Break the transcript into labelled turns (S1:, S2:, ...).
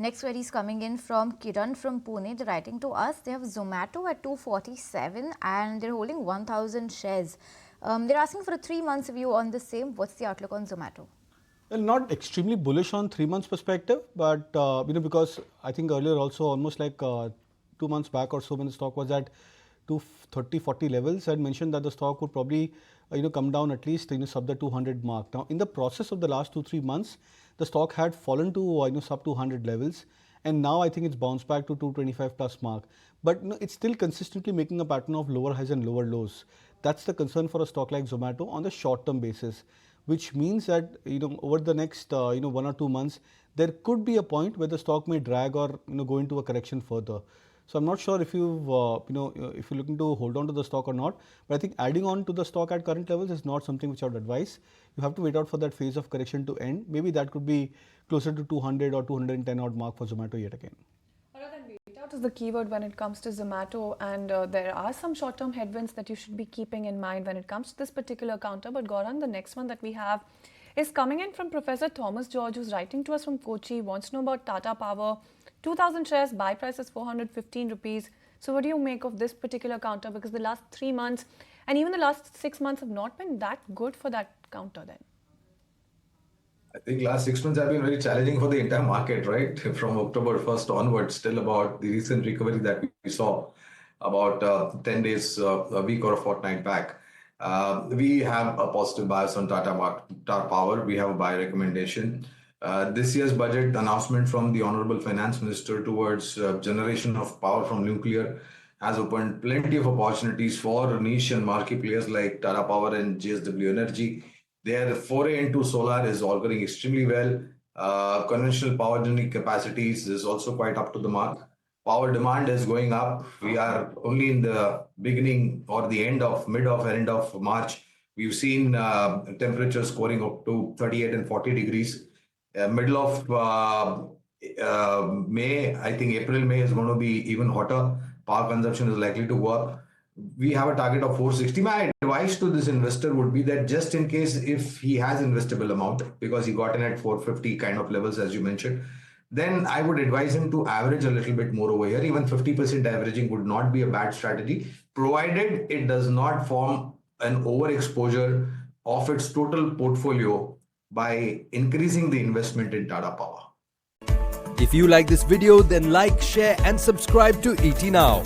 S1: Next query is coming in from Kiran from Pune. They're writing to us. They have Zomato at 247 and they're holding 1,000 shares. They're asking for a 3 months view on the same. What's the outlook on Zomato?
S2: Well, not extremely bullish on 3 months perspective, but because I think earlier also almost like 2 months back or so when the stock was at 230-40 levels, I had mentioned that the stock would probably come down at least sub the 200 mark. Now in the process of the last 2-3 months, the stock had fallen to sub 200 levels, and now I think it's bounced back to 225 plus mark. But it's still consistently making a pattern of lower highs and lower lows. That's the concern for a stock like Zomato on the short term basis, which means that over the next 1 or 2 months there could be a point where the stock may drag or go into a correction further. So I'm not sure if you've if you're looking to hold on to the stock or not, but I think adding on to the stock at current levels is not something which I would advise. You have to wait out for that phase of correction to end. Maybe that could be closer to 200 or 210 odd mark for Zomato yet again.
S3: Wait out is the keyword when it comes to Zomato, and there are some short-term headwinds that you should be keeping in mind when it comes to this particular counter. But Gaurang, the next one that we have is coming in from Professor Thomas George, who's writing to us from Kochi, wants to know about Tata Power. 2,000 shares, buy price is 415 rupees. So what do you make of this particular counter? Because the last 3 months and even the last 6 months have not been that good for that counter then.
S4: I think last 6 months have been very challenging for the entire market, right? From October 1st onwards, still about the recent recovery that we saw about 10 days, a week or a fortnight back. We have a positive bias on Tata Power. We have a buy recommendation. This year's budget announcement from the Honorable Finance Minister towards generation of power from nuclear has opened plenty of opportunities for niche and market players like Tata Power and JSW Energy. Their foray into solar is all going extremely well. Conventional power generating capacities is also quite up to the mark. Power demand is going up. We are only in the beginning or the end of end of March. We've seen temperatures scoring up to 38 and 40 degrees. Middle of May, I think April, May is going to be even hotter. Power consumption is likely to go up. We have a target of 460. My advice to this investor would be that just in case if he has investable amount, because he got in at 450 kind of levels as you mentioned, then I would advise him to average a little bit more over here. Even 50% averaging would not be a bad strategy, provided it does not form an overexposure of its total portfolio by increasing the investment in Tata Power.
S5: If you like this video, then like, share and subscribe to ET Now.